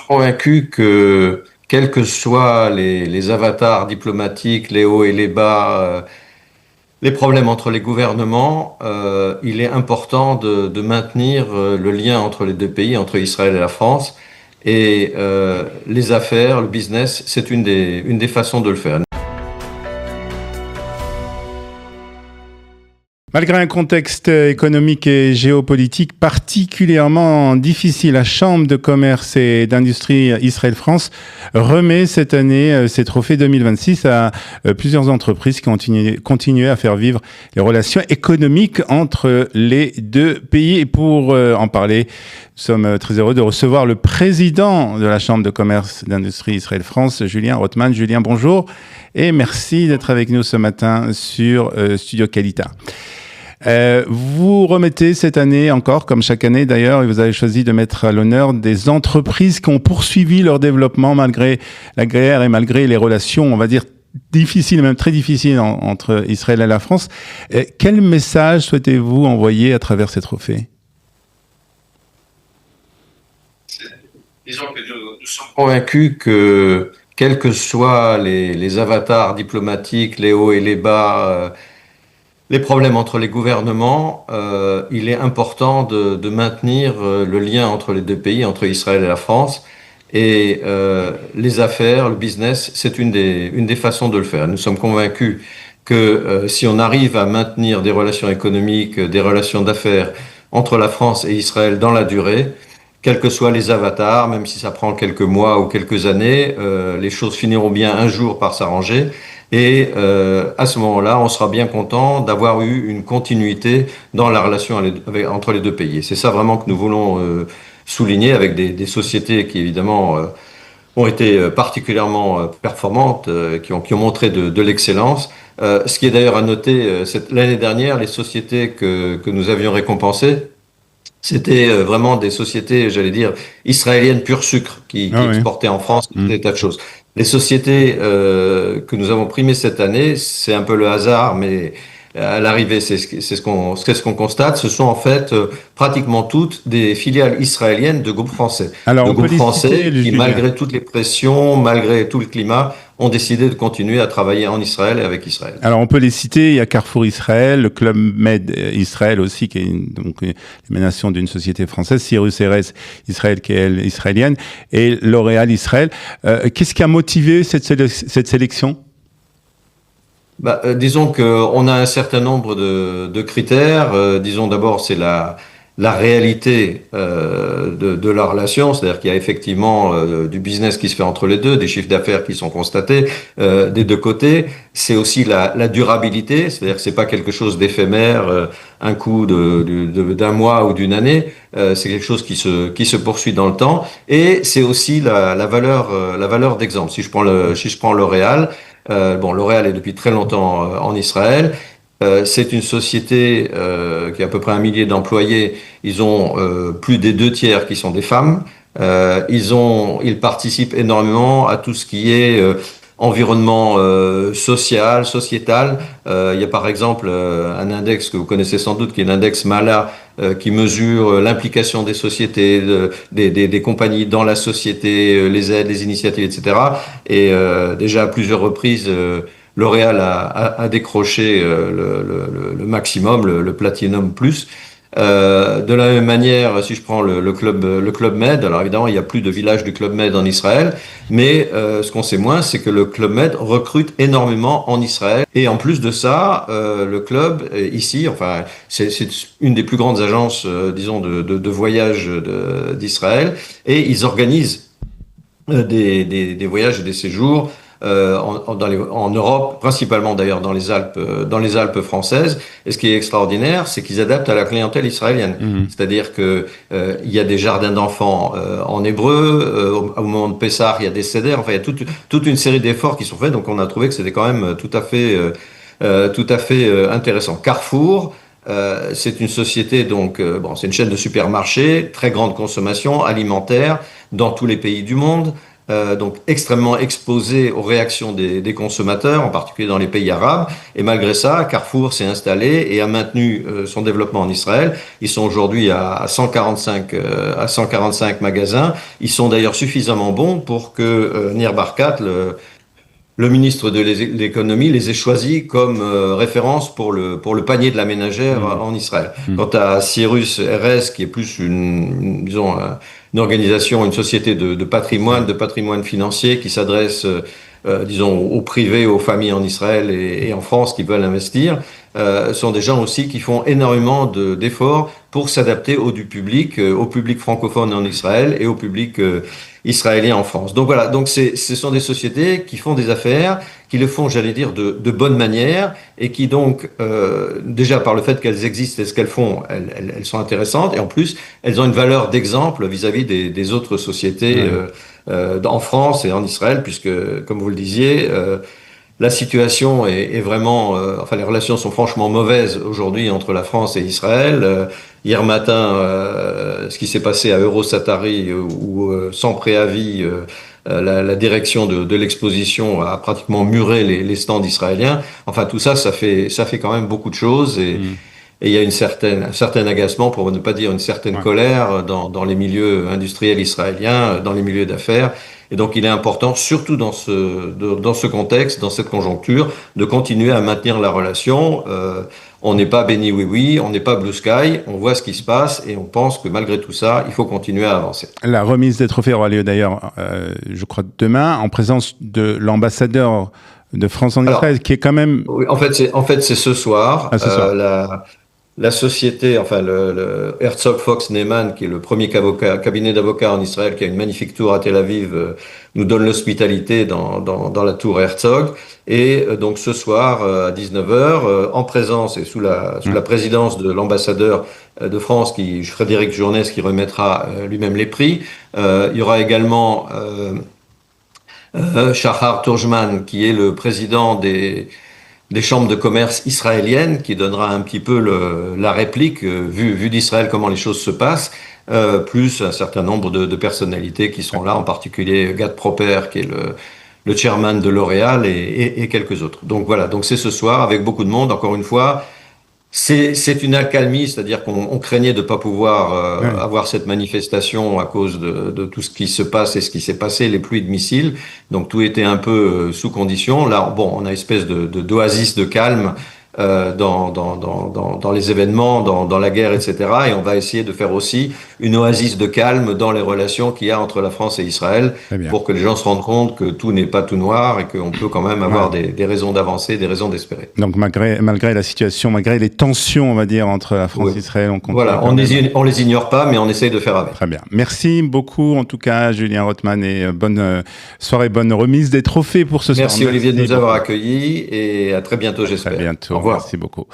Convaincu que, quels que soient les avatars diplomatiques, les hauts et les bas, les problèmes entre les gouvernements, il est important de maintenir le lien entre les deux pays, entre Israël et la France. Et les affaires, le business, c'est une des façons de le faire. Malgré un contexte économique et géopolitique particulièrement difficile, la Chambre de commerce et d'industrie Israël-France remet cette année ses trophées 2026 à plusieurs entreprises qui ont continué à faire vivre les relations économiques entre les deux pays. Et pour en parler, nous sommes très heureux de recevoir le président de la Chambre de commerce et d'industrie Israël-France, Julien Rothman. Julien, bonjour et merci d'être avec nous ce matin sur Studio Qualita. Vous remettez cette année encore, comme chaque année d'ailleurs, et vous avez choisi de mettre à l'honneur des entreprises qui ont poursuivi leur développement malgré la guerre et malgré les relations, on va dire, difficiles, même très difficiles entre Israël et la France. Quel message souhaitez-vous envoyer à travers ces trophées ? Disons que nous sommes convaincus que, quels que soient les avatars diplomatiques, les hauts et les bas, les problèmes entre les gouvernements, il est important de maintenir le lien entre les deux pays, entre Israël et la France. Et les affaires, le business, c'est une des façons de le faire. Nous sommes convaincus que si on arrive à maintenir des relations économiques, des relations d'affaires entre la France et Israël dans la durée, quels que soient les avatars, même si ça prend quelques mois ou quelques années, les choses finiront bien un jour par s'arranger. Et à ce moment-là, on sera bien content d'avoir eu une continuité dans la relation entre les deux pays. Et c'est ça vraiment que nous voulons souligner avec des sociétés qui évidemment ont été particulièrement performantes, qui ont montré de l'excellence. Ce qui est d'ailleurs à noter, l'année dernière, les sociétés que nous avions récompensées, c'était vraiment des sociétés, j'allais dire, israéliennes pur sucre, qui exportaient en France des tas de choses. Les sociétés que nous avons primées cette année, c'est un peu le hasard, mais à l'arrivée, c'est ce qu'on constate. Ce sont en fait pratiquement toutes des filiales israéliennes de groupes français. Alors, de on peut groupes français qui, Julien, malgré toutes les pressions, malgré tout le climat, ont décidé de continuer à travailler en Israël et avec Israël. Alors, on peut les citer. Il y a Carrefour Israël, le Club Med Israël aussi, qui est donc l'émanation d'une société française, Cyrus RS Israël, qui est israélienne, et L'Oréal Israël. Qu'est-ce qui a motivé cette sélection ? Disons qu'on a un certain nombre de critères. Disons d'abord, c'est la réalité de la relation, c'est-à-dire qu'il y a effectivement du business qui se fait entre les deux, des chiffres d'affaires qui sont constatés des deux côtés. C'est aussi la durabilité, c'est-à-dire que c'est pas quelque chose d'éphémère, un coup d'un mois ou d'une année. C'est quelque chose qui se poursuit dans le temps. Et c'est aussi la valeur d'exemple. Si je prends L'Oréal. L'Oréal est depuis très longtemps en Israël. C'est une société qui a à peu près 1 millier d'employés. Ils ont plus des 2/3 qui sont des femmes. Ils participent énormément à tout ce qui est environnement social, sociétal. Il y a par exemple un index que vous connaissez sans doute, qui est l'index Mala, qui mesure l'implication des sociétés, des compagnies dans la société, les aides, les initiatives, etc. Et déjà à plusieurs reprises, L'Oréal a décroché le maximum, le Platinum Plus. De la même manière, si je prends le Club Med, alors évidemment, il n'y a plus de village du Club Med en Israël, mais ce qu'on sait moins, c'est que le Club Med recrute énormément en Israël. Et en plus de ça, le club, ici, enfin, c'est une des plus grandes agences, disons, de voyage d'Israël, et ils organisent des voyages et des séjours en Europe, principalement d'ailleurs dans les Alpes françaises. Et ce qui est extraordinaire, c'est qu'ils adaptent à la clientèle israélienne. C'est-à-dire que il y a des jardins d'enfants en hébreu. Au moment de Pessah, il y a des seder. Enfin, il y a toute une série d'efforts qui sont faits. Donc, on a trouvé que c'était quand même tout à fait intéressant. Carrefour. C'est une société, donc, c'est une chaîne de supermarchés, très grande consommation alimentaire dans tous les pays du monde. donc extrêmement exposé aux réactions des consommateurs, en particulier dans les pays arabes. Et malgré ça, Carrefour s'est installé et a maintenu son développement en Israël. Ils sont aujourd'hui à 145 magasins. Ils sont d'ailleurs suffisamment bons pour que Nir Barkat, le ministre de l'économie, les ait choisis comme référence pour le panier de la ménagère en Israël. Quant à Cyrus RS, qui est plus disons, une organisation, une société de patrimoine financier qui s'adresse, disons, aux privés, aux familles en Israël et en France qui veulent investir, sont des gens aussi qui font énormément d'efforts pour s'adapter au public francophone en Israël et au public israélien en France. Donc voilà, donc ce sont des sociétés qui font des affaires, qui le font, j'allais dire, de bonne manière, et qui donc, déjà par le fait qu'elles existent et ce qu'elles font, elles sont intéressantes, et en plus, elles ont une valeur d'exemple vis-à-vis des autres sociétés en France et en Israël, puisque, comme vous le disiez, la situation est vraiment, enfin les relations sont franchement mauvaises aujourd'hui entre la France et Israël. Hier matin, ce qui s'est passé à Eurosatari, où sans préavis, la direction de l'exposition a pratiquement muré les stands israéliens. Enfin tout ça, ça fait quand même beaucoup de choses et il y a un certain agacement, pour ne pas dire une certaine colère, dans les milieux industriels israéliens, dans les milieux d'affaires. Et donc, il est important, surtout dans ce contexte, dans cette conjoncture, de continuer à maintenir la relation. On n'est pas béni oui-oui, on n'est pas blue sky, on voit ce qui se passe et on pense que malgré tout ça, il faut continuer à avancer. La remise des trophées aura lieu d'ailleurs, je crois, demain, en présence de l'ambassadeur de France en Israël, qui est quand même... Oui, en fait, c'est ce soir. Ah, ce soir. La société, enfin le Herzog Fox Neyman, qui est le premier cabinet d'avocats en Israël, qui a une magnifique tour à Tel Aviv, nous donne l'hospitalité dans la tour Herzog. Et donc ce soir à 19h, en présence et sous la présidence de l'ambassadeur de France, Frédéric Journès, qui remettra lui-même les prix. Il y aura également Shahar Turjman, qui est le président des chambres de commerce israéliennes, qui donnera un petit peu la réplique, vu d'Israël comment les choses se passent, plus un certain nombre de personnalités qui seront là, en particulier Gad Proper, qui est le chairman de L'Oréal, et quelques autres. Donc voilà, donc c'est ce soir, avec beaucoup de monde, encore une fois. C'est une accalmie, c'est-à-dire qu'on craignait de pas pouvoir avoir cette manifestation à cause de tout ce qui se passe et ce qui s'est passé, les pluies de missiles. Donc tout était un peu sous condition. Là, bon, on a une espèce d'oasis de calme dans les événements, dans la guerre, etc. Et on va essayer de faire aussi une oasis de calme dans les relations qu'il y a entre la France et Israël, pour que les gens se rendent compte que tout n'est pas tout noir et qu'on peut quand même avoir des raisons d'avancer, des raisons d'espérer. Donc malgré la situation, malgré les tensions, on va dire, entre la France et Israël, on continue. Voilà, on les ignore pas, mais on essaye de faire avec. Très bien. Merci beaucoup, en tout cas, Julien Rothman, et bonne soirée, bonne remise des trophées pour ce soir. Merci Olivier de nous avoir accueillis et à très bientôt, j'espère. À très bientôt. Merci beaucoup.